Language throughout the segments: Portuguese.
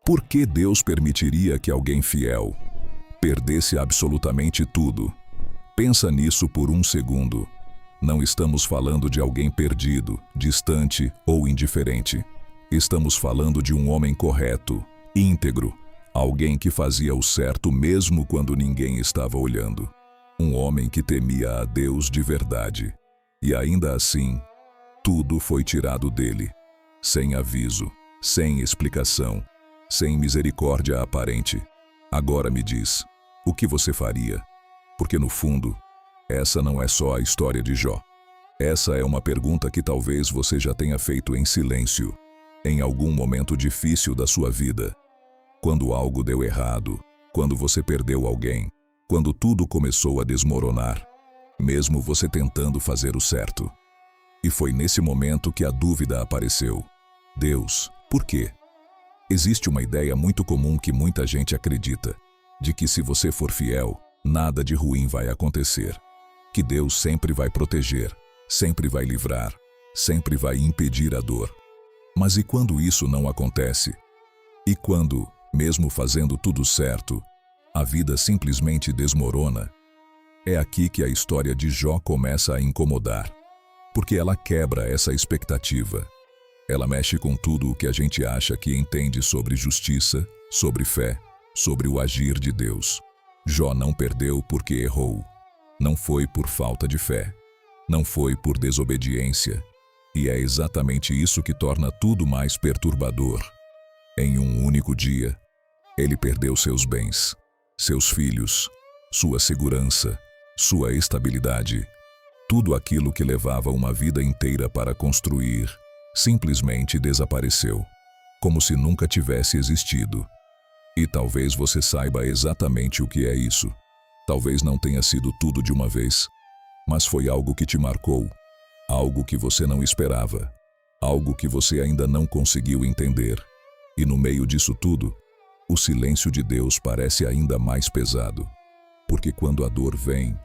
Por que Deus permitiria que alguém fiel perdesse absolutamente tudo? Pensa nisso por um segundo. Não estamos falando de alguém perdido, distante ou indiferente. Estamos falando de um homem correto, íntegro, alguém que fazia o certo mesmo quando ninguém estava olhando. Um homem que temia a Deus de verdade. E ainda assim, tudo foi tirado dele, sem aviso, sem explicação, sem misericórdia aparente. Agora me diz, o que você faria? Porque no fundo, essa não é só a história de Jó. Essa é uma pergunta que talvez você já tenha feito em silêncio, em algum momento difícil da sua vida. Quando algo deu errado, quando você perdeu alguém, quando tudo começou a desmoronar, mesmo você tentando fazer o certo. E foi nesse momento que a dúvida apareceu. Deus, por quê? Existe uma ideia muito comum que muita gente acredita, de que se você for fiel, nada de ruim vai acontecer. Que Deus sempre vai proteger, sempre vai livrar, sempre vai impedir a dor. Mas e quando isso não acontece? E quando, mesmo fazendo tudo certo, a vida simplesmente desmorona? É aqui que a história de Jó começa a incomodar, porque ela quebra essa expectativa. Ela mexe com tudo o que a gente acha que entende sobre justiça, sobre fé, sobre o agir de Deus. Jó não perdeu porque errou. Não foi por falta de fé. Não foi por desobediência. E é exatamente isso que torna tudo mais perturbador. Em um único dia, ele perdeu seus bens, seus filhos, sua segurança, sua estabilidade. Tudo aquilo que levava uma vida inteira para construir, simplesmente desapareceu, como se nunca tivesse existido. E talvez você saiba exatamente o que é isso. Talvez não tenha sido tudo de uma vez, mas foi algo que te marcou, algo que você não esperava, algo que você ainda não conseguiu entender. E no meio disso tudo, o silêncio de Deus parece ainda mais pesado. Porque quando a dor vem,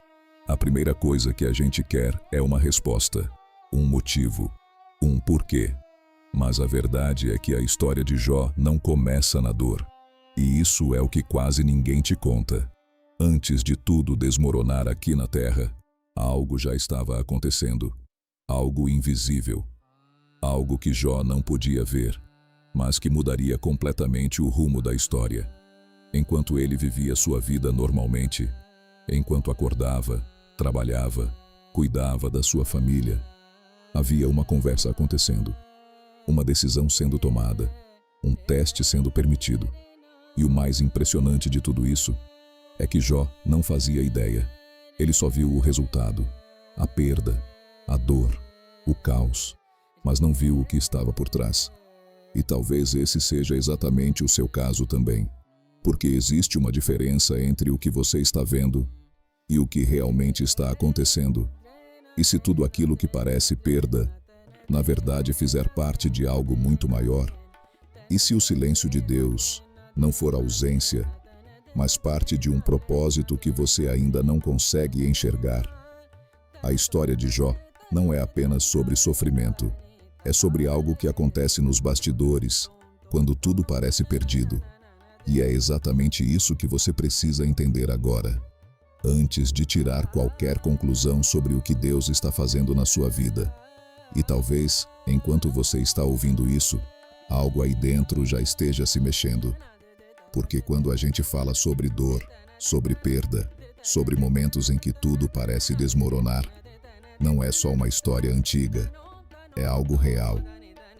a primeira coisa que a gente quer é uma resposta, um motivo, um porquê. Mas a verdade é que a história de Jó não começa na dor. E isso é o que quase ninguém te conta. Antes de tudo desmoronar aqui na terra, algo já estava acontecendo. Algo invisível. Algo que Jó não podia ver, mas que mudaria completamente o rumo da história. Enquanto ele vivia sua vida normalmente, enquanto acordava, trabalhava, cuidava da sua família, havia uma conversa acontecendo. Uma decisão sendo tomada, um teste sendo permitido. E o mais impressionante de tudo isso é que Jó não fazia ideia. Ele só viu o resultado, a perda, a dor, o caos, mas não viu o que estava por trás. E talvez esse seja exatamente o seu caso também, porque existe uma diferença entre o que você está vendo e o que realmente está acontecendo. E se tudo aquilo que parece perda, na verdade fizer parte de algo muito maior? E se o silêncio de Deus não for ausência, mas parte de um propósito que você ainda não consegue enxergar? A história de Jó não é apenas sobre sofrimento, é sobre algo que acontece nos bastidores, quando tudo parece perdido. E é exatamente isso que você precisa entender agora, antes de tirar qualquer conclusão sobre o que Deus está fazendo na sua vida. E talvez, enquanto você está ouvindo isso, algo aí dentro já esteja se mexendo. Porque quando a gente fala sobre dor, sobre perda, sobre momentos em que tudo parece desmoronar, não é só uma história antiga. É algo real.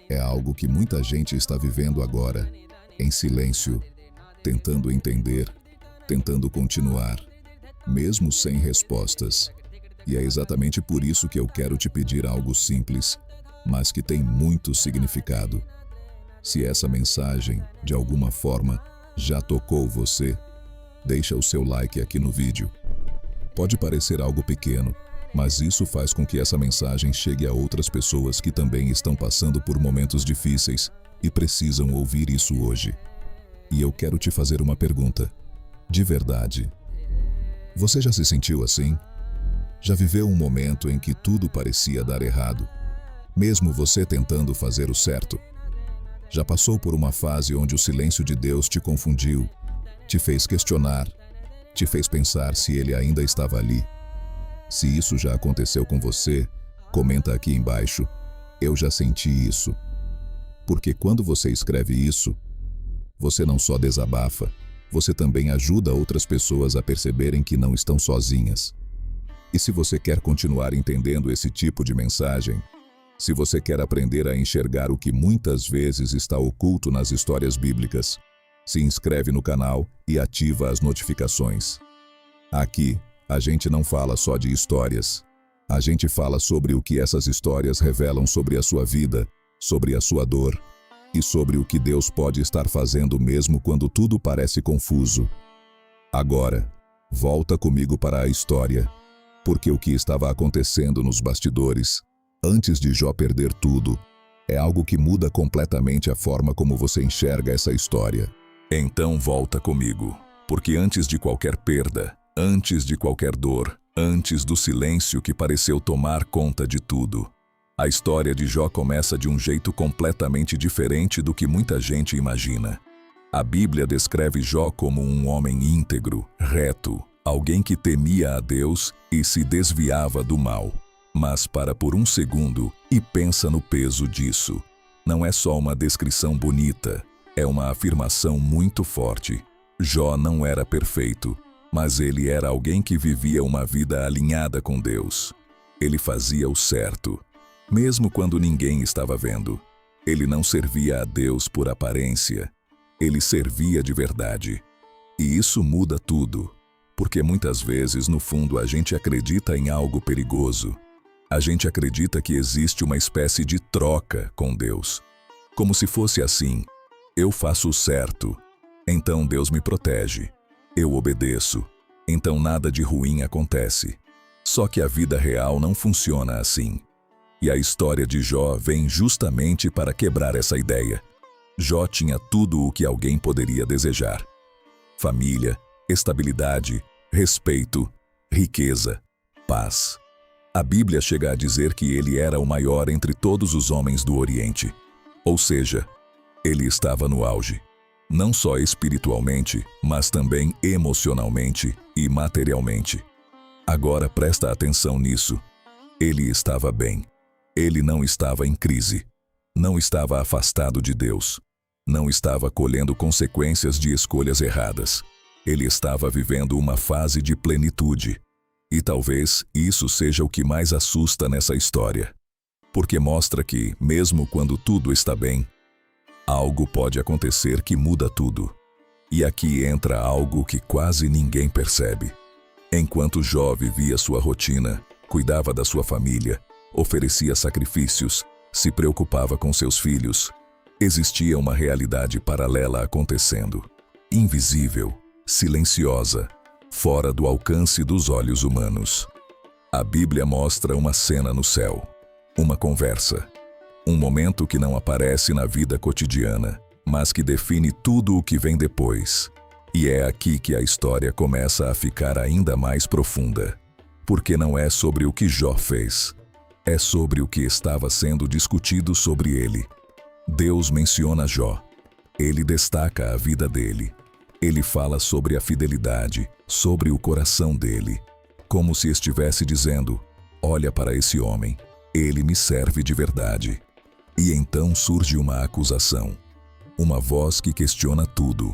É algo que muita gente está vivendo agora, em silêncio, tentando entender, tentando continuar, mesmo sem respostas. E é exatamente por isso que eu quero te pedir algo simples, mas que tem muito significado. Se essa mensagem, de alguma forma, já tocou você, deixa o seu like aqui no vídeo. Pode parecer algo pequeno, mas isso faz com que essa mensagem chegue a outras pessoas que também estão passando por momentos difíceis e precisam ouvir isso hoje. E eu quero te fazer uma pergunta. De verdade, você já se sentiu assim? Já viveu um momento em que tudo parecia dar errado, mesmo você tentando fazer o certo? Já passou por uma fase onde o silêncio de Deus te confundiu, te fez questionar, te fez pensar se Ele ainda estava ali? Se isso já aconteceu com você, comenta aqui embaixo. Eu já senti isso. Porque quando você escreve isso, você não só desabafa, você também ajuda outras pessoas a perceberem que não estão sozinhas. E se você quer continuar entendendo esse tipo de mensagem, se você quer aprender a enxergar o que muitas vezes está oculto nas histórias bíblicas, se inscreve no canal e ativa as notificações. Aqui, a gente não fala só de histórias. A gente fala sobre o que essas histórias revelam sobre a sua vida, sobre a sua dor e sobre o que Deus pode estar fazendo mesmo quando tudo parece confuso. Agora, volta comigo para a história, porque o que estava acontecendo nos bastidores, antes de Jó perder tudo, é algo que muda completamente a forma como você enxerga essa história. Então volta comigo, porque antes de qualquer perda, antes de qualquer dor, antes do silêncio que pareceu tomar conta de tudo, a história de Jó começa de um jeito completamente diferente do que muita gente imagina. A Bíblia descreve Jó como um homem íntegro, reto, alguém que temia a Deus e se desviava do mal. Mas para por um segundo e pensa no peso disso. Não é só uma descrição bonita, é uma afirmação muito forte. Jó não era perfeito, mas ele era alguém que vivia uma vida alinhada com Deus. Ele fazia o certo, mesmo quando ninguém estava vendo. Ele não servia a Deus por aparência, ele servia de verdade. E isso muda tudo, porque muitas vezes no fundo a gente acredita em algo perigoso. A gente acredita que existe uma espécie de troca com Deus. Como se fosse assim: eu faço o certo, então Deus me protege. Eu obedeço, então nada de ruim acontece. Só que a vida real não funciona assim. E a história de Jó vem justamente para quebrar essa ideia. Jó tinha tudo o que alguém poderia desejar: família, estabilidade, respeito, riqueza, paz. A Bíblia chega a dizer que ele era o maior entre todos os homens do Oriente. Ou seja, ele estava no auge. Não só espiritualmente, mas também emocionalmente e materialmente. Agora presta atenção nisso. Ele estava bem. Ele não estava em crise. Não estava afastado de Deus. Não estava colhendo consequências de escolhas erradas. Ele estava vivendo uma fase de plenitude. E talvez isso seja o que mais assusta nessa história. Porque mostra que, mesmo quando tudo está bem, algo pode acontecer que muda tudo. E aqui entra algo que quase ninguém percebe. Enquanto Jó vivia sua rotina, cuidava da sua família, oferecia sacrifícios, se preocupava com seus filhos, existia uma realidade paralela acontecendo. Invisível, silenciosa, fora do alcance dos olhos humanos. A Bíblia mostra uma cena no céu, uma conversa, um momento que não aparece na vida cotidiana, mas que define tudo o que vem depois. E é aqui que a história começa a ficar ainda mais profunda. Porque não é sobre o que Jó fez, é sobre o que estava sendo discutido sobre ele. Deus menciona Jó. Ele destaca a vida dele. Ele fala sobre a fidelidade, sobre o coração dele, como se estivesse dizendo: olha para esse homem, ele me serve de verdade. E então surge uma acusação, uma voz que questiona tudo.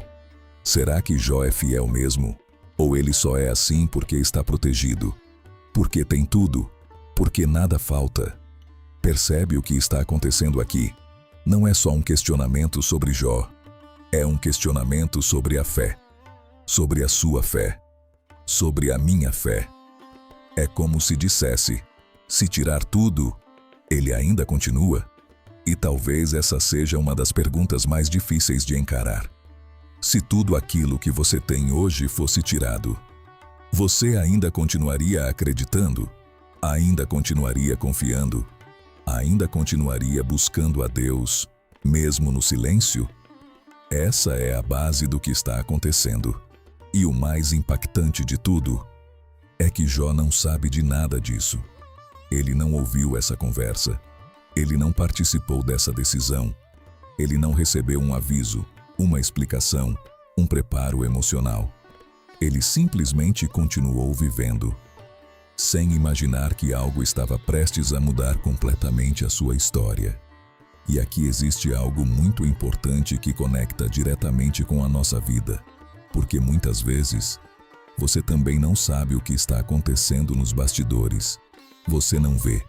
Será que Jó é fiel mesmo? Ou ele só é assim porque está protegido? Porque tem tudo? Porque nada falta? Percebe o que está acontecendo aqui? Não é só um questionamento sobre Jó. É um questionamento sobre a fé. Sobre a sua fé. Sobre a minha fé. É como se dissesse: se tirar tudo, ele ainda continua? E talvez essa seja uma das perguntas mais difíceis de encarar. Se tudo aquilo que você tem hoje fosse tirado, você ainda continuaria acreditando? Ainda continuaria confiando? Ainda continuaria buscando a Deus, mesmo no silêncio? Essa é a base do que está acontecendo. E o mais impactante de tudo é que Jó não sabe de nada disso. Ele não ouviu essa conversa. Ele não participou dessa decisão. Ele não recebeu um aviso, uma explicação, um preparo emocional. Ele simplesmente continuou vivendo, sem imaginar que algo estava prestes a mudar completamente a sua história. E aqui existe algo muito importante que conecta diretamente com a nossa vida, porque muitas vezes você também não sabe o que está acontecendo nos bastidores. Você não vê,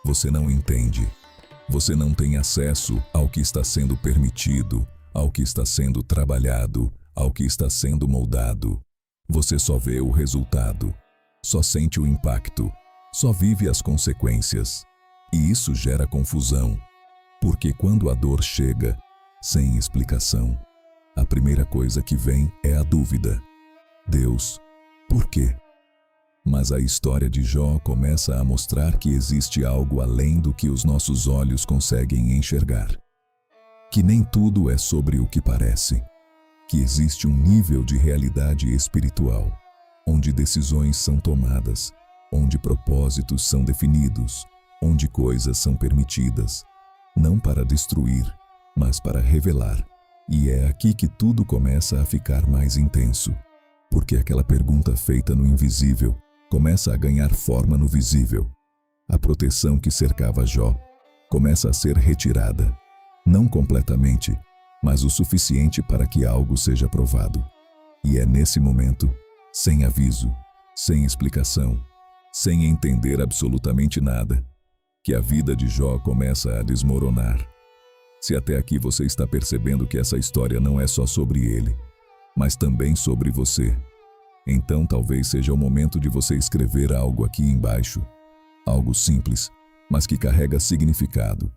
você não entende, você não tem acesso ao que está sendo permitido, ao que está sendo trabalhado, ao que está sendo moldado. Você só vê o resultado, só sente o impacto, só vive as consequências. E isso gera confusão, porque quando a dor chega, sem explicação, a primeira coisa que vem é a dúvida. Deus, por quê? Mas a história de Jó começa a mostrar que existe algo além do que os nossos olhos conseguem enxergar. Que nem tudo é sobre o que parece. Que existe um nível de realidade espiritual, onde decisões são tomadas, onde propósitos são definidos, onde coisas são permitidas, não para destruir, mas para revelar. E é aqui que tudo começa a ficar mais intenso, porque aquela pergunta feita no invisível começa a ganhar forma no visível. A proteção que cercava Jó começa a ser retirada, não completamente, mas o suficiente para que algo seja provado. E é nesse momento, sem aviso, sem explicação, sem entender absolutamente nada, que a vida de Jó começa a desmoronar. Se até aqui você está percebendo que essa história não é só sobre ele, mas também sobre você, então talvez seja o momento de você escrever algo aqui embaixo. Algo simples, mas que carrega significado.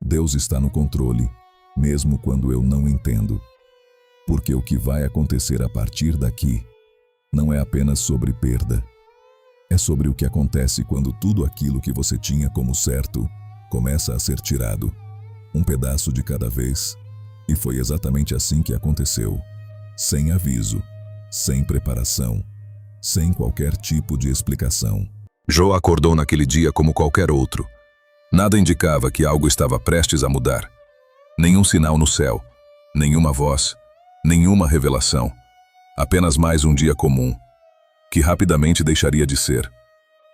Deus está no controle, mesmo quando eu não entendo. Porque o que vai acontecer a partir daqui não é apenas sobre perda. É sobre o que acontece quando tudo aquilo que você tinha como certo começa a ser tirado, um pedaço de cada vez. E foi exatamente assim que aconteceu, sem aviso, sem preparação, sem qualquer tipo de explicação. Jó acordou naquele dia como qualquer outro. Nada indicava que algo estava prestes a mudar. Nenhum sinal no céu, nenhuma voz, nenhuma revelação. Apenas mais um dia comum, que rapidamente deixaria de ser.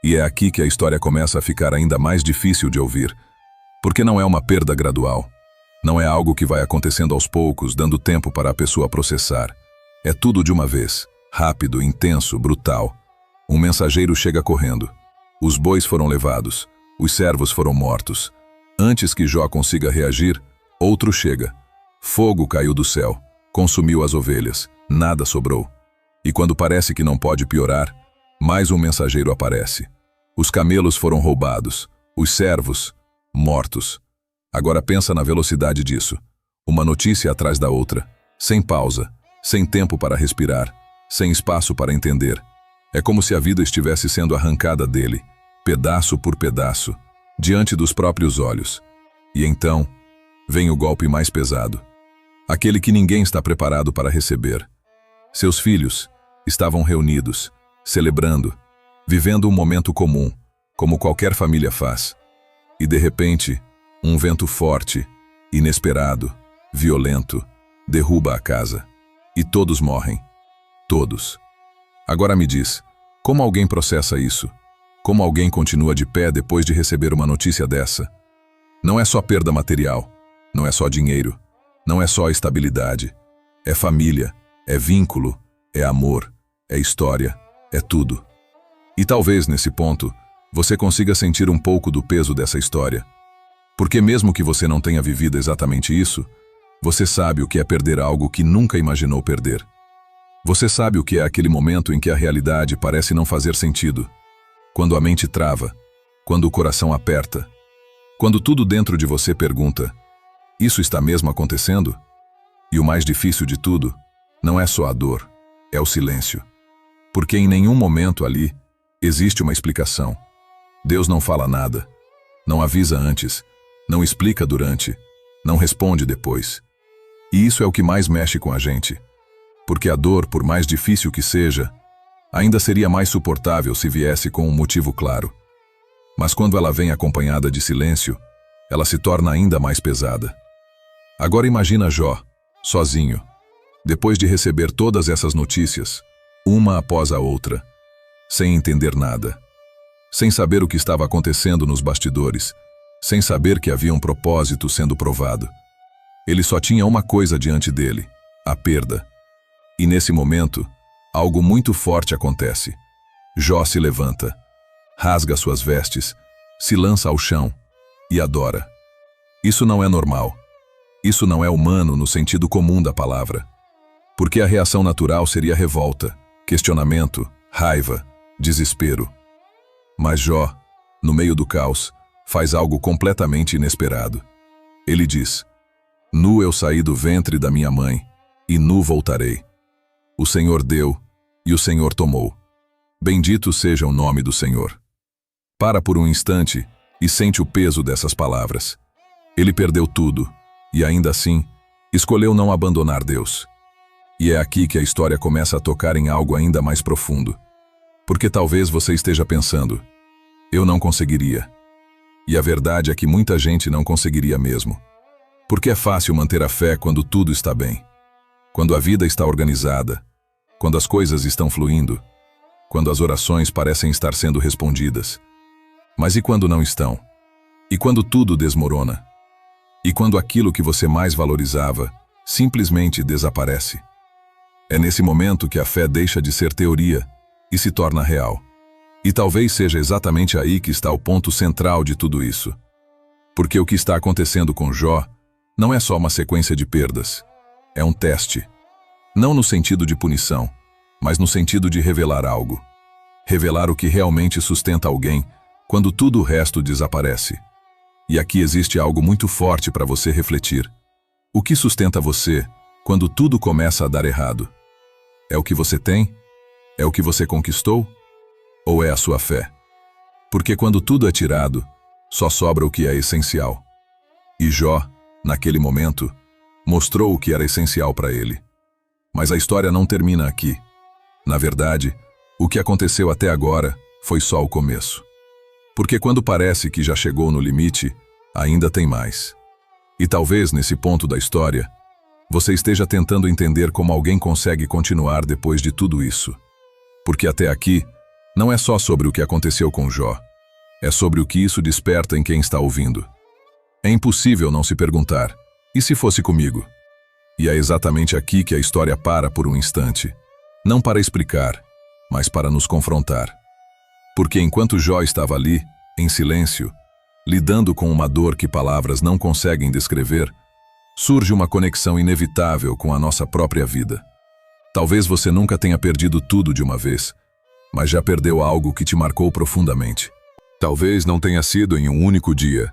E é aqui que a história começa a ficar ainda mais difícil de ouvir, porque não é uma perda gradual. Não é algo que vai acontecendo aos poucos, dando tempo para a pessoa processar. É tudo de uma vez, rápido, intenso, brutal. Um mensageiro chega correndo. Os bois foram levados, os servos foram mortos. Antes que Jó consiga reagir, outro chega. Fogo caiu do céu, consumiu as ovelhas, nada sobrou. E quando parece que não pode piorar, mais um mensageiro aparece. Os camelos foram roubados, os servos, mortos. Agora pensa na velocidade disso. Uma notícia atrás da outra, sem pausa, sem tempo para respirar, sem espaço para entender. É como se a vida estivesse sendo arrancada dele, pedaço por pedaço, diante dos próprios olhos. E então, vem o golpe mais pesado. Aquele que ninguém está preparado para receber. Seus filhos estavam reunidos, celebrando, vivendo um momento comum, como qualquer família faz. E de repente, um vento forte, inesperado, violento, derruba a casa. E todos morrem. Todos. Agora me diz, como alguém processa isso? Como alguém continua de pé depois de receber uma notícia dessa? Não é só perda material, não é só dinheiro, não é só estabilidade. É família, é vínculo, é amor, é história, é tudo. E talvez nesse ponto, você consiga sentir um pouco do peso dessa história. Porque mesmo que você não tenha vivido exatamente isso, você sabe o que é perder algo que nunca imaginou perder. Você sabe o que é aquele momento em que a realidade parece não fazer sentido. Quando a mente trava, quando o coração aperta, quando tudo dentro de você pergunta, isso está mesmo acontecendo? E o mais difícil de tudo, não é só a dor, é o silêncio. Porque em nenhum momento ali existe uma explicação. Deus não fala nada, não avisa antes, não explica durante, não responde depois. E isso é o que mais mexe com a gente. Porque a dor, por mais difícil que seja, ainda seria mais suportável se viesse com um motivo claro. Mas quando ela vem acompanhada de silêncio, ela se torna ainda mais pesada. Agora imagina Jó, sozinho, depois de receber todas essas notícias, uma após a outra, sem entender nada, sem saber o que estava acontecendo nos bastidores, sem saber que havia um propósito sendo provado. Ele só tinha uma coisa diante dele: a perda. E nesse momento, algo muito forte acontece. Jó se levanta, rasga suas vestes, se lança ao chão e adora. Isso não é normal. Isso não é humano no sentido comum da palavra. Porque a reação natural seria revolta, questionamento, raiva, desespero. Mas Jó, no meio do caos, faz algo completamente inesperado. Ele diz: Nu eu saí do ventre da minha mãe, e nu voltarei. O Senhor deu, e o Senhor tomou. Bendito seja o nome do Senhor. Para por um instante e sente o peso dessas palavras. Ele perdeu tudo, e ainda assim, escolheu não abandonar Deus. E é aqui que a história começa a tocar em algo ainda mais profundo. Porque talvez você esteja pensando: eu não conseguiria. E a verdade é que muita gente não conseguiria mesmo. Porque é fácil manter a fé quando tudo está bem. Quando a vida está organizada. Quando as coisas estão fluindo. Quando as orações parecem estar sendo respondidas. Mas e quando não estão? E quando tudo desmorona? E quando aquilo que você mais valorizava simplesmente desaparece? É nesse momento que a fé deixa de ser teoria e se torna real. E talvez seja exatamente aí que está o ponto central de tudo isso. Porque o que está acontecendo com Jó não é só uma sequência de perdas. É um teste. Não no sentido de punição, mas no sentido de revelar algo. Revelar o que realmente sustenta alguém quando tudo o resto desaparece. E aqui existe algo muito forte para você refletir. O que sustenta você quando tudo começa a dar errado? É o que você tem? É o que você conquistou? Ou é a sua fé? Porque quando tudo é tirado, só sobra o que é essencial. E Jó, naquele momento, mostrou o que era essencial para ele. Mas a história não termina aqui. Na verdade, o que aconteceu até agora foi só o começo. Porque quando parece que já chegou no limite, ainda tem mais. E talvez nesse ponto da história, você esteja tentando entender como alguém consegue continuar depois de tudo isso. Porque até aqui, não é só sobre o que aconteceu com Jó. É sobre o que isso desperta em quem está ouvindo. É impossível não se perguntar: e se fosse comigo? E é exatamente aqui que a história para por um instante. Não para explicar, mas para nos confrontar. Porque enquanto Jó estava ali, em silêncio, lidando com uma dor que palavras não conseguem descrever, surge uma conexão inevitável com a nossa própria vida. Talvez você nunca tenha perdido tudo de uma vez, mas já perdeu algo que te marcou profundamente. Talvez não tenha sido em um único dia,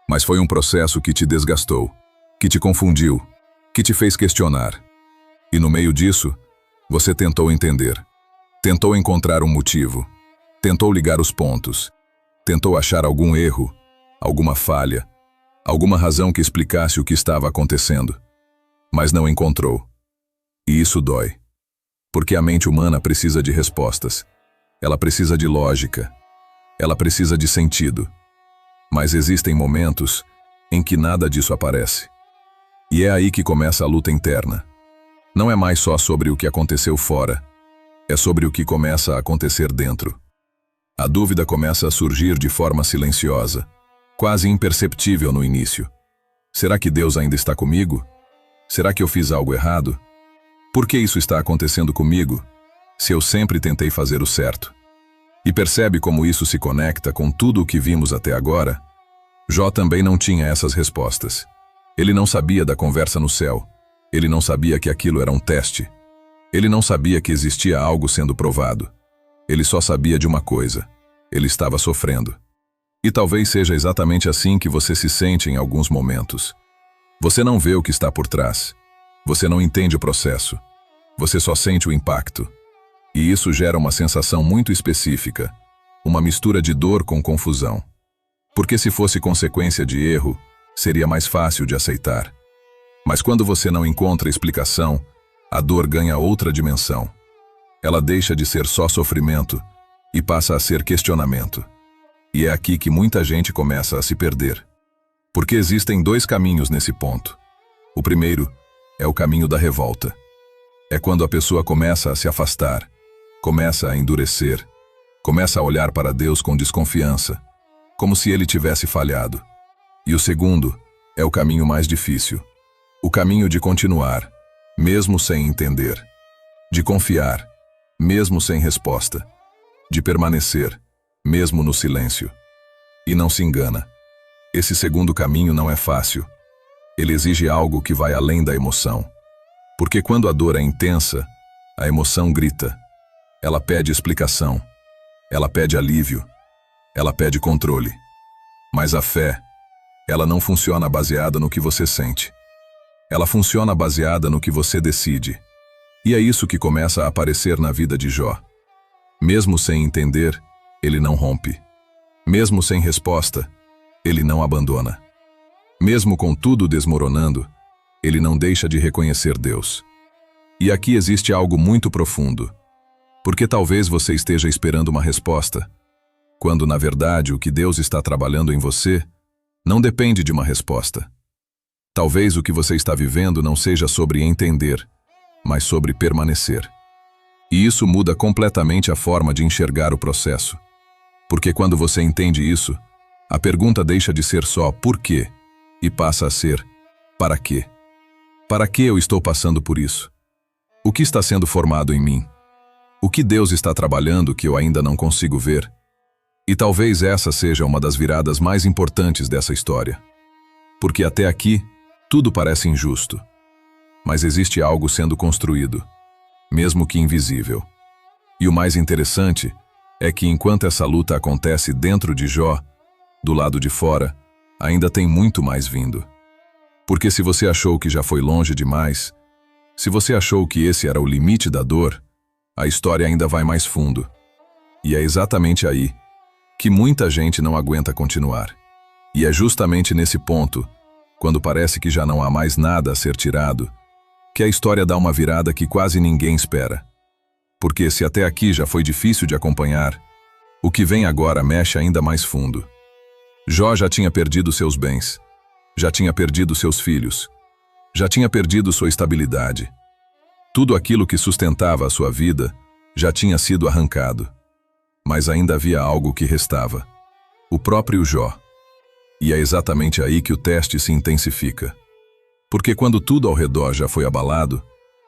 mas foi um processo que te desgastou, que te confundiu, que te fez questionar. E no meio disso, você tentou entender. Tentou encontrar um motivo. Tentou ligar os pontos. Tentou achar algum erro, alguma falha, alguma razão que explicasse o que estava acontecendo. Mas não encontrou. E isso dói. Porque a mente humana precisa de respostas. Ela precisa de lógica. Ela precisa de sentido. Mas existem momentos em que nada disso aparece. E é aí que começa a luta interna. Não é mais só sobre o que aconteceu fora. É sobre o que começa a acontecer dentro. A dúvida começa a surgir de forma silenciosa, quase imperceptível no início. Será que Deus ainda está comigo? Será que eu fiz algo errado? Por que isso está acontecendo comigo, se eu sempre tentei fazer o certo? E percebe como isso se conecta com tudo o que vimos até agora? Jó também não tinha essas respostas. Ele não sabia da conversa no céu. Ele não sabia que aquilo era um teste. Ele não sabia que existia algo sendo provado. Ele só sabia de uma coisa: ele estava sofrendo. E talvez seja exatamente assim que você se sente em alguns momentos. Você não vê o que está por trás. Você não entende o processo. Você só sente o impacto. E isso gera uma sensação muito específica, uma mistura de dor com confusão. Porque se fosse consequência de erro, seria mais fácil de aceitar. Mas quando você não encontra explicação, a dor ganha outra dimensão. Ela deixa de ser só sofrimento e passa a ser questionamento. E é aqui que muita gente começa a se perder. Porque existem dois caminhos nesse ponto. O primeiro é o caminho da revolta. É quando a pessoa começa a se afastar, começa a endurecer, começa a olhar para Deus com desconfiança, como se ele tivesse falhado. E o segundo é o caminho mais difícil. O caminho de continuar, mesmo sem entender. De confiar, mesmo sem resposta. De permanecer, mesmo no silêncio. E não se engana. Esse segundo caminho não é fácil. Ele exige algo que vai além da emoção. Porque quando a dor é intensa, a emoção grita. Ela pede explicação. Ela pede alívio. Ela pede controle. Mas a fé, ela não funciona baseada no que você sente. Ela funciona baseada no que você decide. E é isso que começa a aparecer na vida de Jó. Mesmo sem entender, ele não rompe. Mesmo sem resposta, ele não abandona. Mesmo com tudo desmoronando, ele não deixa de reconhecer Deus. E aqui existe algo muito profundo. Porque talvez você esteja esperando uma resposta, quando na verdade o que Deus está trabalhando em você não depende de uma resposta. Talvez o que você está vivendo não seja sobre entender, mas sobre permanecer. E isso muda completamente a forma de enxergar o processo. Porque quando você entende isso, a pergunta deixa de ser só por quê e passa a ser para quê. Para que eu estou passando por isso? O que está sendo formado em mim? O que Deus está trabalhando que eu ainda não consigo ver? E talvez essa seja uma das viradas mais importantes dessa história. Porque até aqui, tudo parece injusto. Mas existe algo sendo construído, mesmo que invisível. E o mais interessante é que enquanto essa luta acontece dentro de Jó, do lado de fora, ainda tem muito mais vindo. Porque se você achou que já foi longe demais, se você achou que esse era o limite da dor, a história ainda vai mais fundo. E é exatamente aí que muita gente não aguenta continuar. E é justamente nesse ponto, quando parece que já não há mais nada a ser tirado, que a história dá uma virada que quase ninguém espera. Porque se até aqui já foi difícil de acompanhar, o que vem agora mexe ainda mais fundo. Jó já tinha perdido seus bens, já tinha perdido seus filhos, já tinha perdido sua estabilidade. Tudo aquilo que sustentava a sua vida já tinha sido arrancado. Mas ainda havia algo que restava: o próprio Jó. E é exatamente aí que o teste se intensifica. Porque quando tudo ao redor já foi abalado,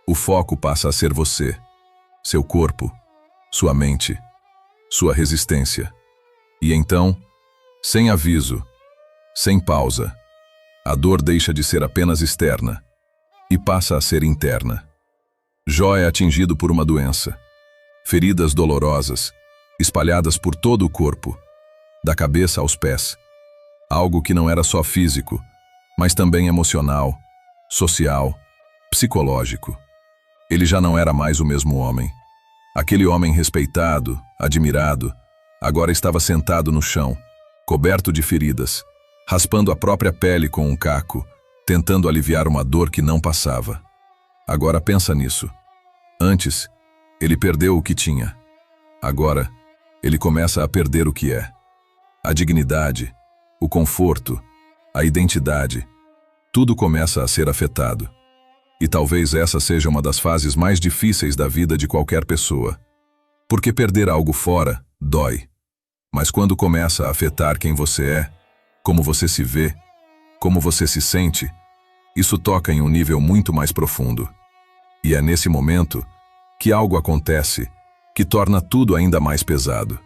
o foco passa a ser você, seu corpo, sua mente, sua resistência. E então, sem aviso, sem pausa, a dor deixa de ser apenas externa e passa a ser interna. Jó é atingido por uma doença, feridas dolorosas, espalhadas por todo o corpo, da cabeça aos pés. Algo que não era só físico, mas também emocional, social, psicológico. Ele já não era mais o mesmo homem. Aquele homem respeitado, admirado, agora estava sentado no chão, coberto de feridas, raspando a própria pele com um caco, tentando aliviar uma dor que não passava. Agora pensa nisso. Antes, ele perdeu o que tinha. Agora, ele começa a perder o que é. A dignidade, o conforto, a identidade, tudo começa a ser afetado. E talvez essa seja uma das fases mais difíceis da vida de qualquer pessoa. Porque perder algo fora dói. Mas quando começa a afetar quem você é, como você se vê, como você se sente, isso toca em um nível muito mais profundo. E é nesse momento que algo acontece que torna tudo ainda mais pesado.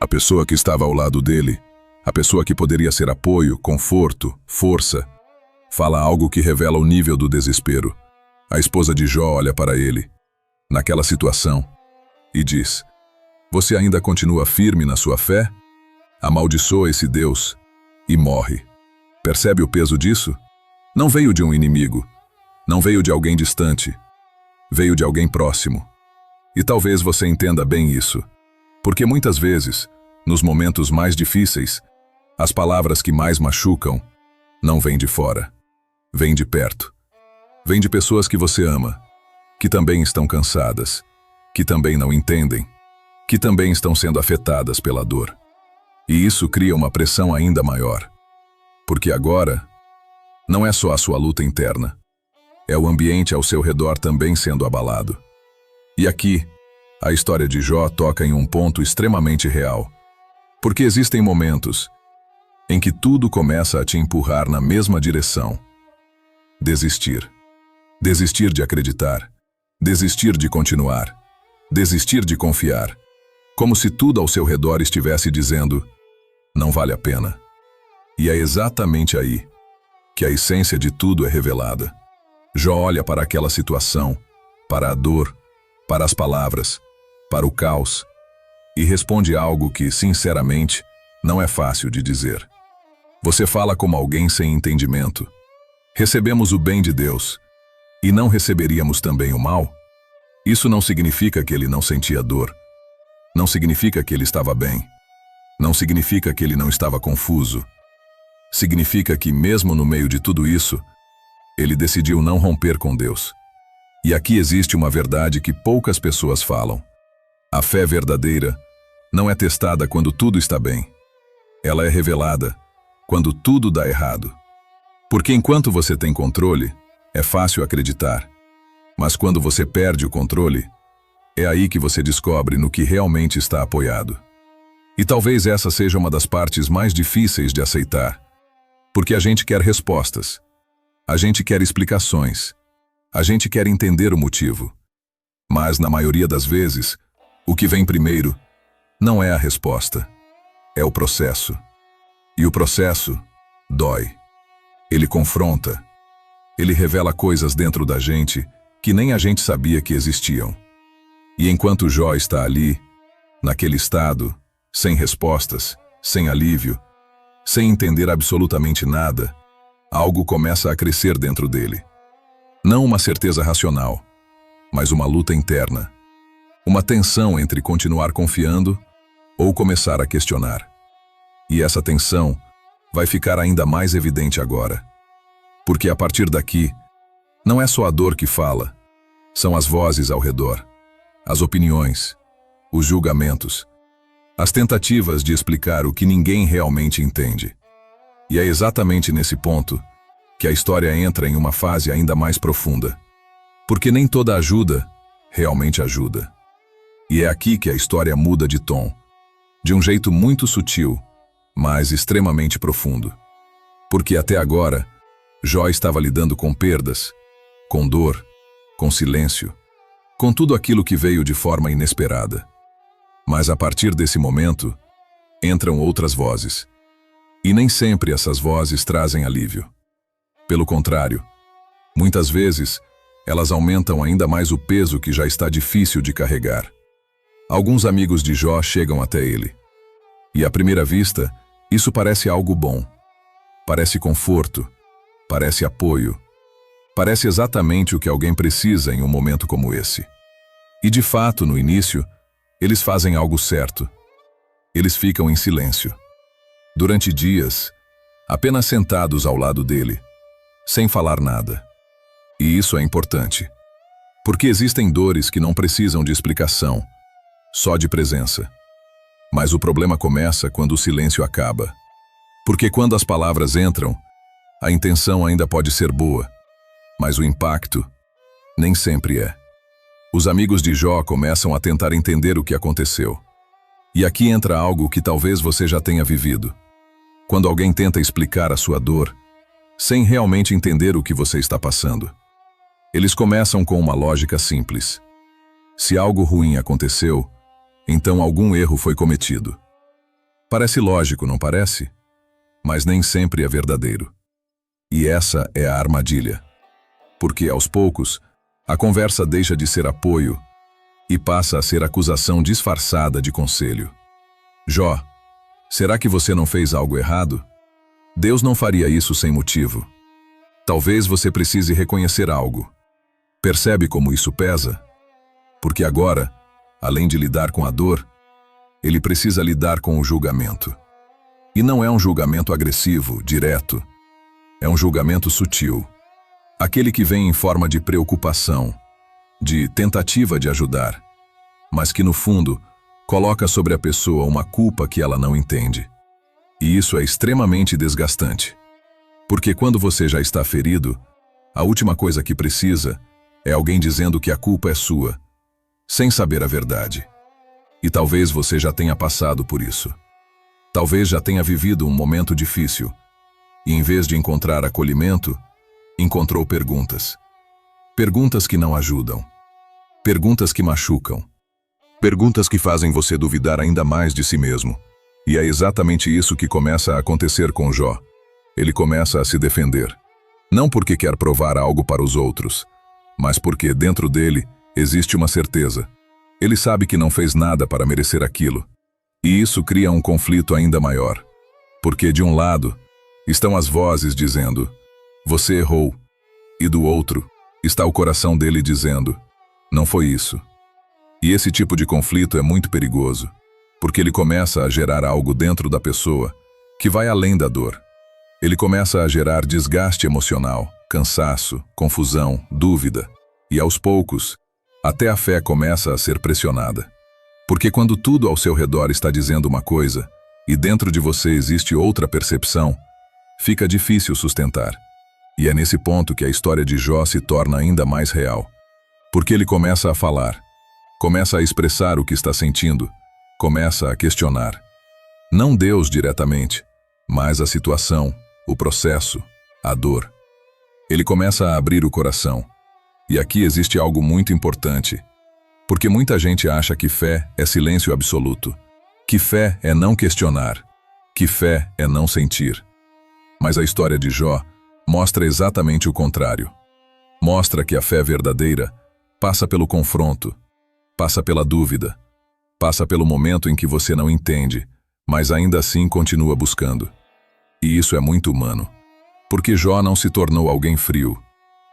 A pessoa que estava ao lado dele, a pessoa que poderia ser apoio, conforto, força, fala algo que revela o nível do desespero. A esposa de Jó olha para ele, naquela situação, e diz: "Você ainda continua firme na sua fé? Amaldiçoa esse Deus e morre." Percebe o peso disso? Não veio de um inimigo, não veio de alguém distante, veio de alguém próximo. E talvez você entenda bem isso, porque muitas vezes, nos momentos mais difíceis, as palavras que mais machucam não vêm de fora, vêm de perto. Vêm de pessoas que você ama, que também estão cansadas, que também não entendem, que também estão sendo afetadas pela dor. E isso cria uma pressão ainda maior. Porque agora, não é só a sua luta interna, É o ambiente ao seu redor também sendo abalado. E aqui, a história de Jó toca em um ponto extremamente real. Porque existem momentos em que tudo começa a te empurrar na mesma direção. Desistir. Desistir de acreditar. Desistir de continuar. Desistir de confiar. Como se tudo ao seu redor estivesse dizendo: não vale a pena. E é exatamente aí que a essência de tudo é revelada. Jó olha para aquela situação, para a dor, para as palavras, para o caos, e responde algo que, sinceramente, não é fácil de dizer. Você fala como alguém sem entendimento. Recebemos o bem de Deus, e não receberíamos também o mal? Isso não significa que ele não sentia dor. Não significa que ele estava bem. Não significa que ele não estava confuso. Significa que, mesmo no meio de tudo isso, ele decidiu não romper com Deus. E aqui existe uma verdade que poucas pessoas falam. A fé verdadeira não é testada quando tudo está bem. Ela é revelada quando tudo dá errado. Porque enquanto você tem controle, é fácil acreditar. Mas quando você perde o controle, é aí que você descobre no que realmente está apoiado. E talvez essa seja uma das partes mais difíceis de aceitar. Porque a gente quer respostas. A gente quer explicações. A gente quer entender o motivo. Mas, na maioria das vezes, o que vem primeiro não é a resposta. É o processo. E o processo dói. Ele confronta. Ele revela coisas dentro da gente que nem a gente sabia que existiam. E enquanto Jó está ali, naquele estado, sem respostas, sem alívio, sem entender absolutamente nada, algo começa a crescer dentro dele. Não uma certeza racional, mas uma luta interna. Uma tensão entre continuar confiando ou começar a questionar. E essa tensão vai ficar ainda mais evidente agora. Porque a partir daqui, não é só a dor que fala, são as vozes ao redor, as opiniões, os julgamentos, as tentativas de explicar o que ninguém realmente entende. E é exatamente nesse ponto que a história entra em uma fase ainda mais profunda. Porque nem toda ajuda realmente ajuda. E é aqui que a história muda de tom, de um jeito muito sutil, mas extremamente profundo. Porque até agora, Jó estava lidando com perdas, com dor, com silêncio, com tudo aquilo que veio de forma inesperada. Mas a partir desse momento, entram outras vozes. E nem sempre essas vozes trazem alívio. Pelo contrário, muitas vezes, elas aumentam ainda mais o peso que já está difícil de carregar. Alguns amigos de Jó chegam até ele. E à primeira vista, isso parece algo bom. Parece conforto, parece apoio. Parece exatamente o que alguém precisa em um momento como esse. E de fato, no início, eles fazem algo certo. Eles ficam em silêncio. Durante dias, apenas sentados ao lado dele, sem falar nada. E isso é importante. Porque existem dores que não precisam de explicação, só de presença. Mas o problema começa quando o silêncio acaba. Porque quando as palavras entram, a intenção ainda pode ser boa, mas o impacto nem sempre é. Os amigos de Jó começam a tentar entender o que aconteceu. E aqui entra algo que talvez você já tenha vivido. Quando alguém tenta explicar a sua dor, sem realmente entender o que você está passando. Eles começam com uma lógica simples. Se algo ruim aconteceu, então algum erro foi cometido. Parece lógico, não parece? Mas nem sempre é verdadeiro. E essa é a armadilha. Porque, aos poucos, a conversa deixa de ser apoio e passa a ser acusação disfarçada de conselho. Jó, será que você não fez algo errado? Deus não faria isso sem motivo. Talvez você precise reconhecer algo. Percebe como isso pesa? Porque agora, além de lidar com a dor, ele precisa lidar com o julgamento. E não é um julgamento agressivo, direto. É um julgamento sutil. Aquele que vem em forma de preocupação, de tentativa de ajudar, mas que no fundo coloca sobre a pessoa uma culpa que ela não entende. E isso é extremamente desgastante. Porque quando você já está ferido, A última coisa que precisa é alguém dizendo que a culpa é sua, sem saber a verdade. E talvez você já tenha passado por isso. Talvez já tenha vivido um momento difícil e, em vez de encontrar acolhimento, encontrou perguntas. Perguntas que não ajudam. Perguntas que machucam. Perguntas que fazem você duvidar ainda mais de si mesmo. E é exatamente isso que começa a acontecer com Jó. Ele começa a se defender. Não porque quer provar algo para os outros, mas porque dentro dele existe uma certeza. Ele sabe que não fez nada para merecer aquilo. E isso cria um conflito ainda maior. Porque de um lado estão as vozes dizendo: você errou. E do outro está o coração dele dizendo: não foi isso. E esse tipo de conflito é muito perigoso, porque ele começa a gerar algo dentro da pessoa que vai além da dor. Ele começa a gerar desgaste emocional, cansaço, confusão, dúvida. E aos poucos, até a fé começa a ser pressionada. Porque quando tudo ao seu redor está dizendo uma coisa, e dentro de você existe outra percepção, fica difícil sustentar. E é nesse ponto que a história de Jó se torna ainda mais real. Porque ele começa a falar, começa a expressar o que está sentindo, começa a questionar. Não Deus diretamente, mas a situação, o processo, a dor. Ele começa a abrir o coração. E aqui existe algo muito importante. Porque muita gente acha que fé é silêncio absoluto, que fé é não questionar, que fé é não sentir. Mas a história de Jó mostra exatamente o contrário. Mostra que a fé verdadeira passa pelo confronto, passa pela dúvida, passa pelo momento em que você não entende, mas ainda assim continua buscando. E isso é muito humano. Porque Jó não se tornou alguém frio.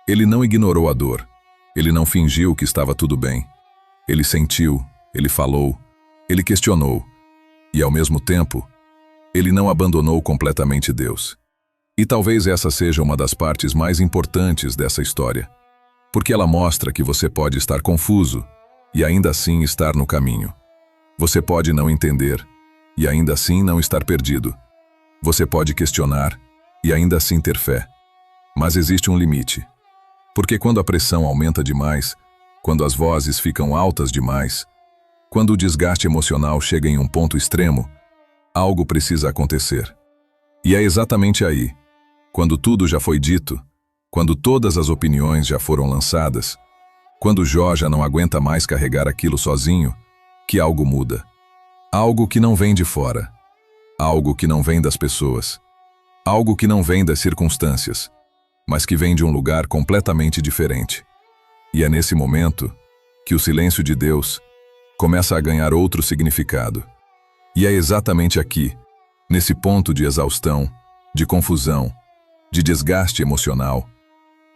Ele não ignorou a dor. Ele não fingiu que estava tudo bem. Ele sentiu, ele falou, ele questionou. E ao mesmo tempo, ele não abandonou completamente Deus. E talvez essa seja uma das partes mais importantes dessa história. Porque ela mostra que você pode estar confuso e ainda assim estar no caminho. Você pode não entender e ainda assim não estar perdido. Você pode questionar e ainda assim ter fé. Mas existe um limite. Porque quando a pressão aumenta demais, quando as vozes ficam altas demais, quando o desgaste emocional chega em um ponto extremo, algo precisa acontecer. E é exatamente aí, quando tudo já foi dito, quando todas as opiniões já foram lançadas, quando Jó já não aguenta mais carregar aquilo sozinho, que algo muda. Algo que não vem de fora. Algo que não vem das pessoas. Algo que não vem das circunstâncias, mas que vem de um lugar completamente diferente. E é nesse momento que o silêncio de Deus começa a ganhar outro significado. E é exatamente aqui, nesse ponto de exaustão, de confusão, de desgaste emocional,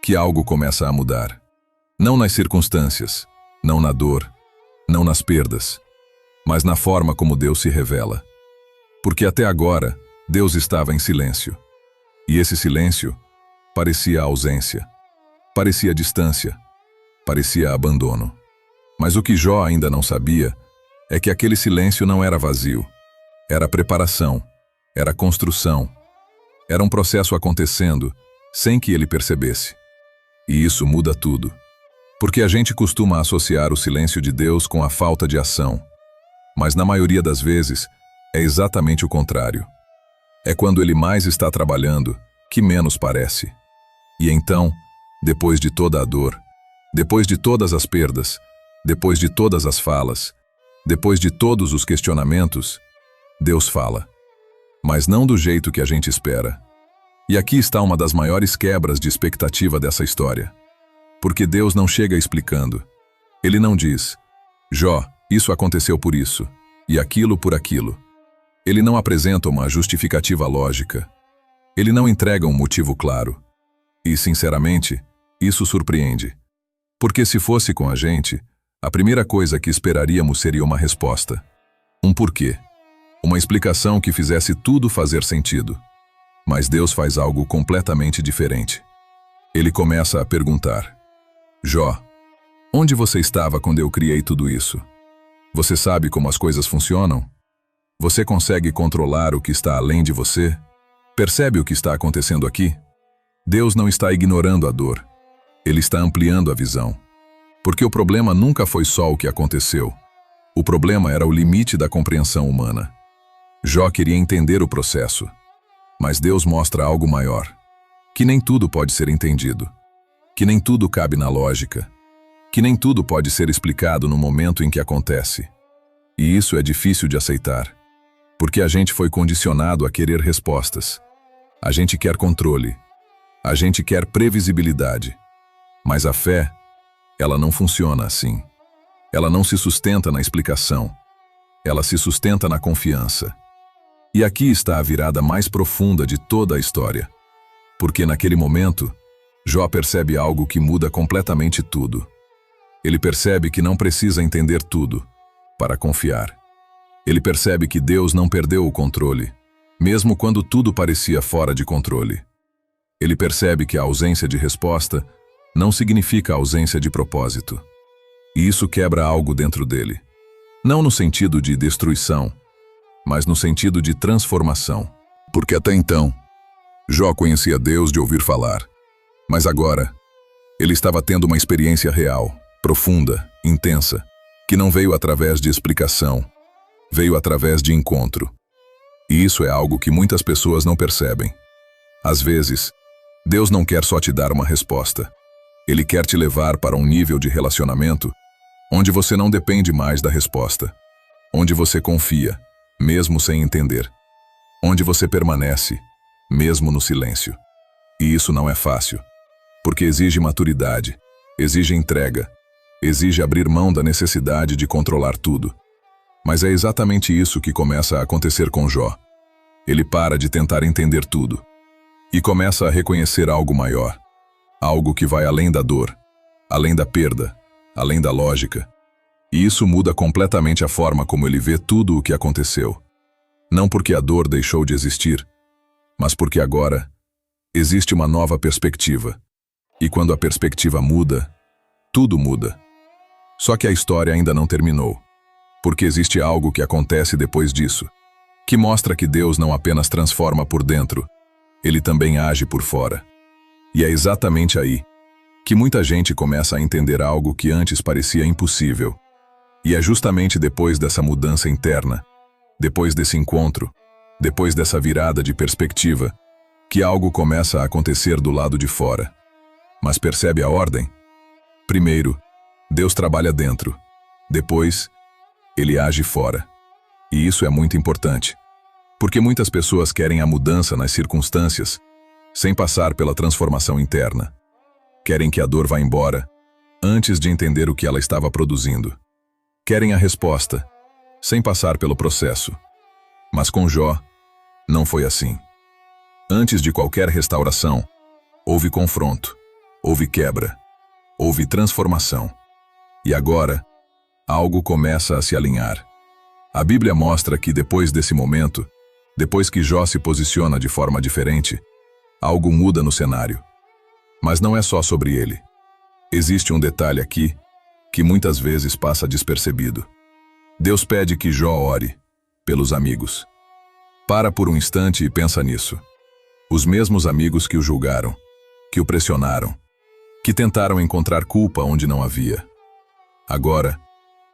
que algo começa a mudar. Não nas circunstâncias, não na dor, não nas perdas, mas na forma como Deus se revela. Porque até agora, Deus estava em silêncio. E esse silêncio parecia ausência, parecia distância, parecia abandono. Mas o que Jó ainda não sabia é que aquele silêncio não era vazio. Era preparação, era construção, era um processo acontecendo sem que ele percebesse. E isso muda tudo. Porque a gente costuma associar o silêncio de Deus com a falta de ação. Mas na maioria das vezes, é exatamente o contrário. É quando ele mais está trabalhando que menos parece. E então, depois de toda a dor, depois de todas as perdas, depois de todas as falas, depois de todos os questionamentos, Deus fala. Mas não do jeito que a gente espera. E aqui está uma das maiores quebras de expectativa dessa história. Porque Deus não chega explicando. Ele não diz: Jó, isso aconteceu por isso, e aquilo por aquilo. Ele não apresenta uma justificativa lógica. Ele não entrega um motivo claro. E, sinceramente, isso surpreende. Porque se fosse com a gente, a primeira coisa que esperaríamos seria uma resposta. Um porquê. Uma explicação que fizesse tudo fazer sentido. Mas Deus faz algo completamente diferente. Ele começa a perguntar: Jó, onde você estava quando eu criei tudo isso? Você sabe como as coisas funcionam? Você consegue controlar o que está além de você? Percebe o que está acontecendo aqui? Deus não está ignorando a dor. Ele está ampliando a visão. Porque o problema nunca foi só o que aconteceu. O problema era o limite da compreensão humana. Jó queria entender o processo. Mas Deus mostra algo maior. Que nem tudo pode ser entendido. Que nem tudo cabe na lógica. Que nem tudo pode ser explicado no momento em que acontece. E isso é difícil de aceitar. Porque a gente foi condicionado a querer respostas. A gente quer controle. A gente quer previsibilidade. Mas a fé, ela não funciona assim. Ela não se sustenta na explicação. Ela se sustenta na confiança. E aqui está a virada mais profunda de toda a história. Porque naquele momento, Jó percebe algo que muda completamente tudo. Ele percebe que não precisa entender tudo para confiar. Ele percebe que Deus não perdeu o controle, mesmo quando tudo parecia fora de controle. Ele percebe que a ausência de resposta não significa ausência de propósito. E isso quebra algo dentro dele. Não no sentido de destruição, mas no sentido de transformação. Porque até então, Jó conhecia Deus de ouvir falar. Mas agora, ele estava tendo uma experiência real, profunda, intensa, que não veio através de explicação, veio através de encontro. E isso é algo que muitas pessoas não percebem. Às vezes, Deus não quer só te dar uma resposta. Ele quer te levar para um nível de relacionamento onde você não depende mais da resposta, onde você confia, mesmo sem entender, onde você permanece, mesmo no silêncio. E isso não é fácil, porque exige maturidade, exige entrega, exige abrir mão da necessidade de controlar tudo. Mas é exatamente isso que começa a acontecer com Jó. Ele para de tentar entender tudo e começa a reconhecer algo maior, algo que vai além da dor, além da perda, além da lógica. E isso muda completamente a forma como ele vê tudo o que aconteceu. Não porque a dor deixou de existir, mas porque agora existe uma nova perspectiva. E quando a perspectiva muda, tudo muda. Só que a história ainda não terminou, porque existe algo que acontece depois disso, que mostra que Deus não apenas transforma por dentro, ele também age por fora. E é exatamente aí que muita gente começa a entender algo que antes parecia impossível. E é justamente depois dessa mudança interna, depois desse encontro, depois dessa virada de perspectiva, que algo começa a acontecer do lado de fora. Mas percebe a ordem? Primeiro, Deus trabalha dentro. Depois, Ele age fora. E isso é muito importante, porque muitas pessoas querem a mudança nas circunstâncias, sem passar pela transformação interna. Querem que a dor vá embora, antes de entender o que ela estava produzindo. Querem a resposta, sem passar pelo processo. Mas com Jó, não foi assim. Antes de qualquer restauração, houve confronto, houve quebra, houve transformação. E agora, algo começa a se alinhar. A Bíblia mostra que depois desse momento, depois que Jó se posiciona de forma diferente, algo muda no cenário. Mas não é só sobre ele. Existe um detalhe aqui que muitas vezes passa despercebido. Deus pede que Jó ore pelos amigos. Para por um instante e pensa nisso. Os mesmos amigos que o julgaram, que o pressionaram, que tentaram encontrar culpa onde não havia. Agora,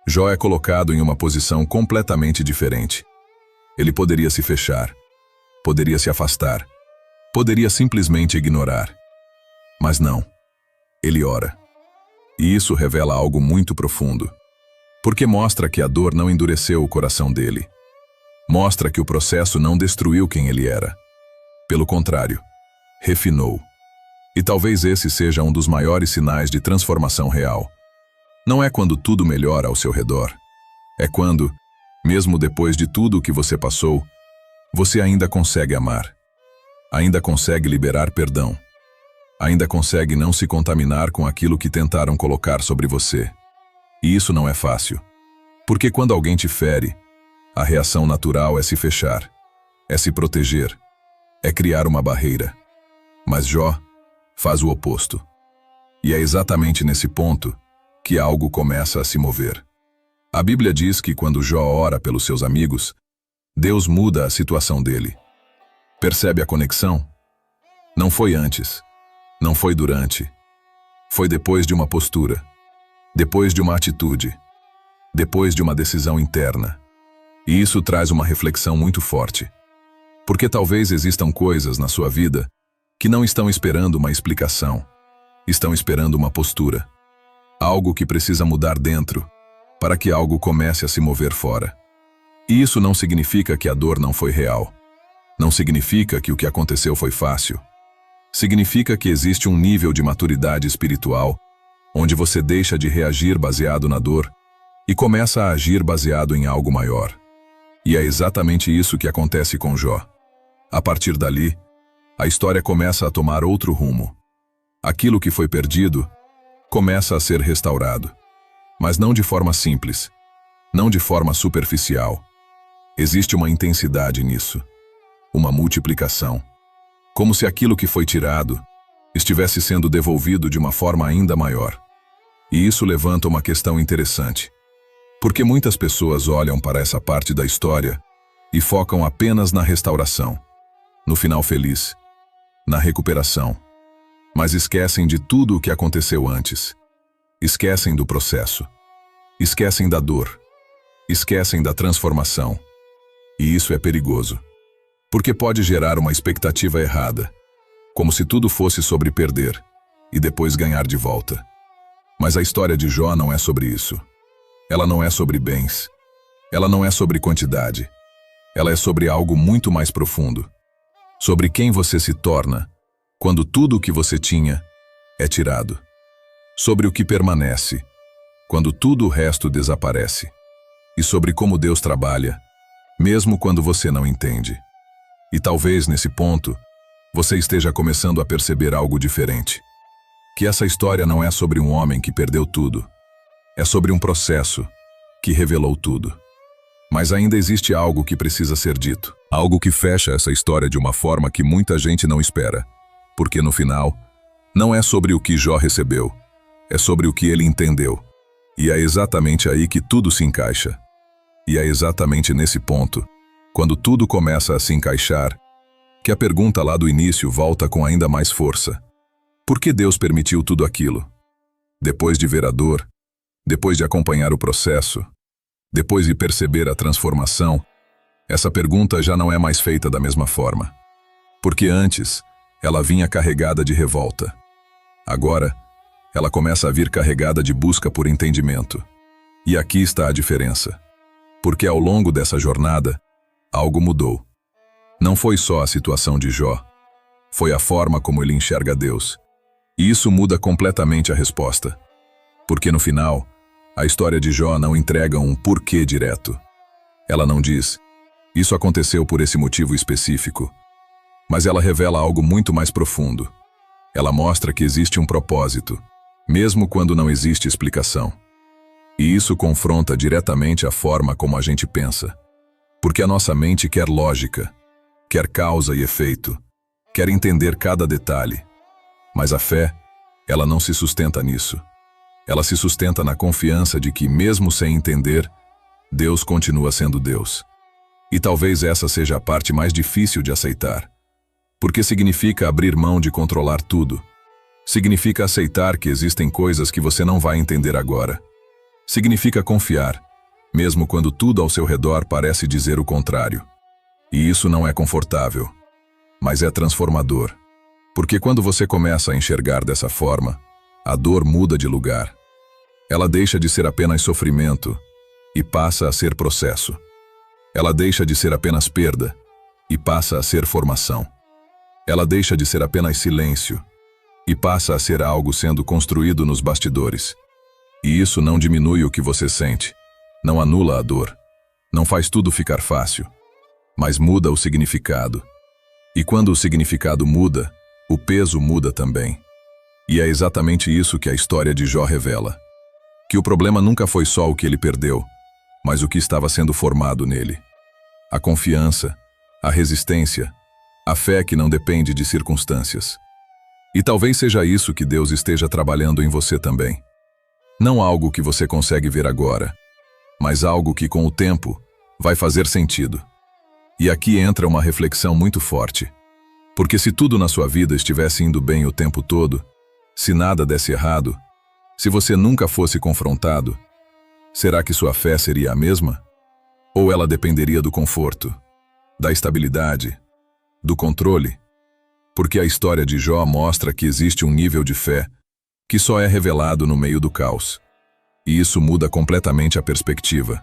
Jó é colocado em uma posição completamente diferente. Ele poderia se fechar, poderia se afastar, poderia simplesmente ignorar. Mas não, ele ora. E isso revela algo muito profundo, porque mostra que a dor não endureceu o coração dele. Mostra que o processo não destruiu quem ele era. Pelo contrário, refinou. E talvez esse seja um dos maiores sinais de transformação real. Não é quando tudo melhora ao seu redor. É quando, mesmo depois de tudo o que você passou, você ainda consegue amar. Ainda consegue liberar perdão. Ainda consegue não se contaminar com aquilo que tentaram colocar sobre você. E isso não é fácil. Porque quando alguém te fere, a reação natural é se fechar, é se proteger, é criar uma barreira. Mas Jó faz o oposto. E é exatamente nesse ponto que algo começa a se mover. A Bíblia diz que quando Jó ora pelos seus amigos, Deus muda a situação dele. Percebe a conexão? Não foi antes. Não foi durante. Foi depois de uma postura, depois de uma atitude, depois de uma decisão interna. E isso traz uma reflexão muito forte. Porque talvez existam coisas na sua vida que não estão esperando uma explicação, estão esperando uma postura. Algo que precisa mudar dentro, para que algo comece a se mover fora. E isso não significa que a dor não foi real. Não significa que o que aconteceu foi fácil. Significa que existe um nível de maturidade espiritual, onde você deixa de reagir baseado na dor e começa a agir baseado em algo maior. E é exatamente isso que acontece com Jó. A partir dali, a história começa a tomar outro rumo. Aquilo que foi perdido começa a ser restaurado. Mas não de forma simples, não de forma superficial. Existe uma intensidade nisso, uma multiplicação. Como se aquilo que foi tirado estivesse sendo devolvido de uma forma ainda maior. E isso levanta uma questão interessante. Porque muitas pessoas olham para essa parte da história e focam apenas na restauração, no final feliz, na recuperação. Mas esquecem de tudo o que aconteceu antes. Esquecem do processo. Esquecem da dor. Esquecem da transformação. E isso é perigoso. Porque pode gerar uma expectativa errada, como se tudo fosse sobre perder e depois ganhar de volta. Mas a história de Jó não é sobre isso. Ela não é sobre bens. Ela não é sobre quantidade. Ela é sobre algo muito mais profundo. Sobre quem você se torna quando tudo o que você tinha é tirado. Sobre o que permanece quando tudo o resto desaparece. E sobre como Deus trabalha, mesmo quando você não entende. E talvez, nesse ponto, você esteja começando a perceber algo diferente. Que essa história não é sobre um homem que perdeu tudo. É sobre um processo que revelou tudo. Mas ainda existe algo que precisa ser dito. Algo que fecha essa história de uma forma que muita gente não espera. Porque no final, não é sobre o que Jó recebeu. É sobre o que ele entendeu. E é exatamente aí que tudo se encaixa. E é exatamente nesse ponto, quando tudo começa a se encaixar, que a pergunta lá do início volta com ainda mais força. Por que Deus permitiu tudo aquilo? Depois de ver a dor, depois de acompanhar o processo, depois de perceber a transformação, essa pergunta já não é mais feita da mesma forma. Porque antes, ela vinha carregada de revolta. Agora, ela começa a vir carregada de busca por entendimento. E aqui está a diferença. Porque ao longo dessa jornada, algo mudou. Não foi só a situação de Jó. Foi a forma como ele enxerga Deus. E isso muda completamente a resposta. Porque no final, a história de Jó não entrega um porquê direto. Ela não diz, isso aconteceu por esse motivo específico. Mas ela revela algo muito mais profundo. Ela mostra que existe um propósito, mesmo quando não existe explicação. E isso confronta diretamente a forma como a gente pensa. Porque a nossa mente quer lógica, quer causa e efeito, quer entender cada detalhe. Mas a fé, ela não se sustenta nisso. Ela se sustenta na confiança de que, mesmo sem entender, Deus continua sendo Deus. E talvez essa seja a parte mais difícil de aceitar. Porque significa abrir mão de controlar tudo. Significa aceitar que existem coisas que você não vai entender agora. Significa confiar, mesmo quando tudo ao seu redor parece dizer o contrário. E isso não é confortável, mas é transformador. Porque quando você começa a enxergar dessa forma, a dor muda de lugar. Ela deixa de ser apenas sofrimento e passa a ser processo. Ela deixa de ser apenas perda e passa a ser formação. Ela deixa de ser apenas silêncio e passa a ser algo sendo construído nos bastidores. E isso não diminui o que você sente, não anula a dor, não faz tudo ficar fácil, mas muda o significado. E quando o significado muda, o peso muda também. E é exatamente isso que a história de Jó revela. Que o problema nunca foi só o que ele perdeu, mas o que estava sendo formado nele. A confiança, a resistência, a fé que não depende de circunstâncias. E talvez seja isso que Deus esteja trabalhando em você também. Não algo que você consegue ver agora, mas algo que com o tempo vai fazer sentido. E aqui entra uma reflexão muito forte. Porque se tudo na sua vida estivesse indo bem o tempo todo, Se nada desse errado, se você nunca fosse confrontado, será que sua fé seria a mesma? Ou ela dependeria do conforto, da estabilidade, do controle? Porque a história de Jó mostra que existe um nível de fé que só é revelado no meio do caos. E isso muda completamente a perspectiva.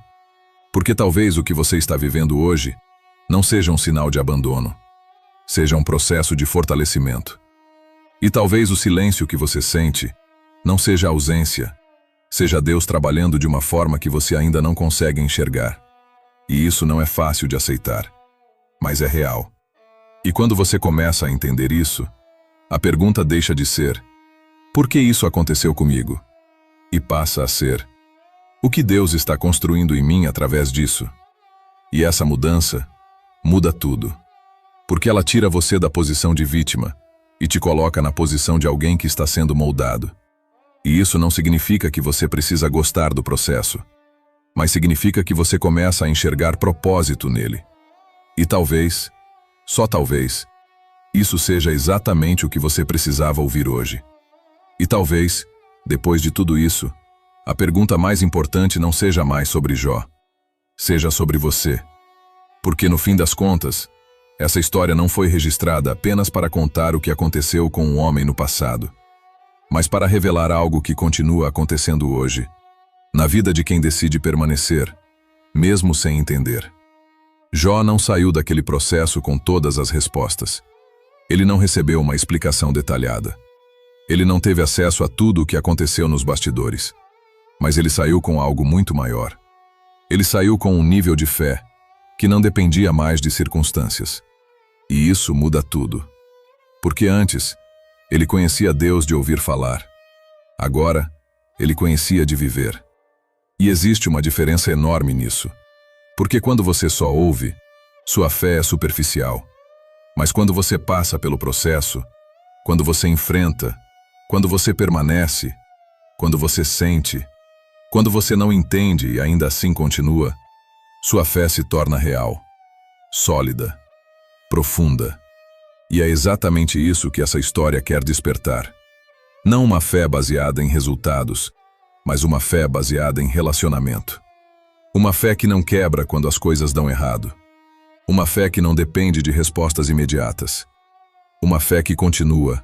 Porque talvez o que você está vivendo hoje não seja um sinal de abandono, seja um processo de fortalecimento. E talvez o silêncio que você sente não seja ausência, seja Deus trabalhando de uma forma que você ainda não consegue enxergar. E isso não é fácil de aceitar, mas é real. E quando você começa a entender isso, a pergunta deixa de ser: por que isso aconteceu comigo? E passa a ser: o que Deus está construindo em mim através disso? E essa mudança muda tudo. Porque ela tira você da posição de vítima e te coloca na posição de alguém que está sendo moldado. E isso não significa que você precisa gostar do processo, mas significa que você começa a enxergar propósito nele. E talvez, só talvez, isso seja exatamente o que você precisava ouvir hoje. E talvez, depois de tudo isso, a pergunta mais importante não seja mais sobre Jó, seja sobre você. Porque no fim das contas, essa história não foi registrada apenas para contar o que aconteceu com um homem no passado, mas para revelar algo que continua acontecendo hoje, na vida de quem decide permanecer, mesmo sem entender. Jó não saiu daquele processo com todas as respostas. Ele não recebeu uma explicação detalhada. Ele não teve acesso a tudo o que aconteceu nos bastidores. Mas ele saiu com algo muito maior. Ele saiu com um nível de fé que não dependia mais de circunstâncias. E isso muda tudo. Porque antes, ele conhecia Deus de ouvir falar. Agora, ele conhecia de viver. E existe uma diferença enorme nisso. Porque quando você só ouve, sua fé é superficial. Mas quando você passa pelo processo, quando você enfrenta, quando você permanece, quando você sente, quando você não entende e ainda assim continua, sua fé se torna real, sólida, profunda. E é exatamente isso que essa história quer despertar. Não uma fé baseada em resultados, mas uma fé baseada em relacionamento. Uma fé que não quebra quando as coisas dão errado. Uma fé que não depende de respostas imediatas. Uma fé que continua,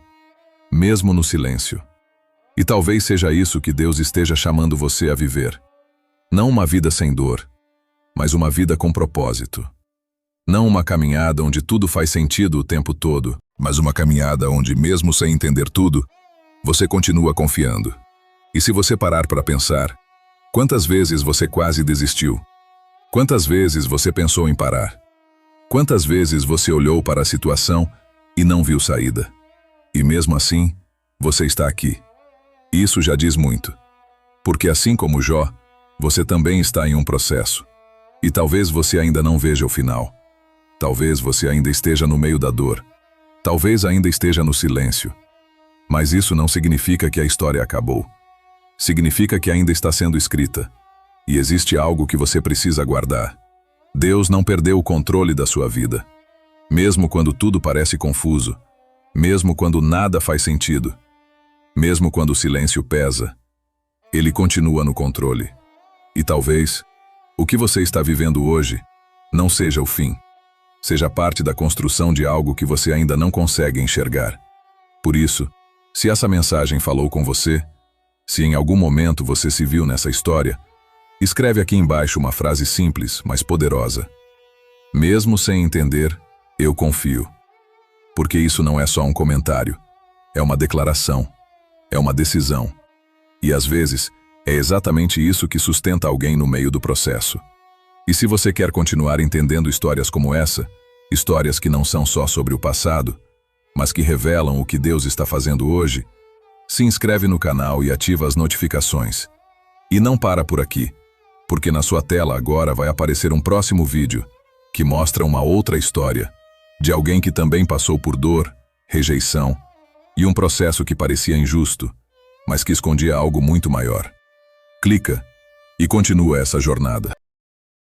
mesmo no silêncio. E talvez seja isso que Deus esteja chamando você a viver. Não uma vida sem dor, mas uma vida com propósito. Não uma caminhada onde tudo faz sentido o tempo todo, mas uma caminhada onde, mesmo sem entender tudo, você continua confiando. E se você parar para pensar, quantas vezes você quase desistiu? Quantas vezes você pensou em parar? Quantas vezes você olhou para a situação e não viu saída? E mesmo assim, você está aqui. Isso já diz muito. Porque assim como Jó, você também está em um processo. E talvez você ainda não veja o final. Talvez você ainda esteja no meio da dor. Talvez ainda esteja no silêncio. Mas isso não significa que a história acabou. Significa que ainda está sendo escrita. E existe algo que você precisa guardar. Deus não perdeu o controle da sua vida. Mesmo quando tudo parece confuso. Mesmo quando nada faz sentido. Mesmo quando o silêncio pesa. Ele continua no controle. E talvez, o que você está vivendo hoje não seja o fim. Seja parte da construção de algo que você ainda não consegue enxergar. Por isso, se essa mensagem falou com você, se em algum momento você se viu nessa história, escreve aqui embaixo uma frase simples, mas poderosa. Mesmo sem entender, eu confio. Porque isso não é só um comentário, é uma declaração, é uma decisão. E às vezes, é exatamente isso que sustenta alguém no meio do processo. E se você quer continuar entendendo histórias como essa, histórias que não são só sobre o passado, mas que revelam o que Deus está fazendo hoje, se inscreve no canal e ativa as notificações. E não para por aqui, porque na sua tela agora vai aparecer um próximo vídeo que mostra uma outra história de alguém que também passou por dor, rejeição e um processo que parecia injusto, mas que escondia algo muito maior. Clica e continua essa jornada.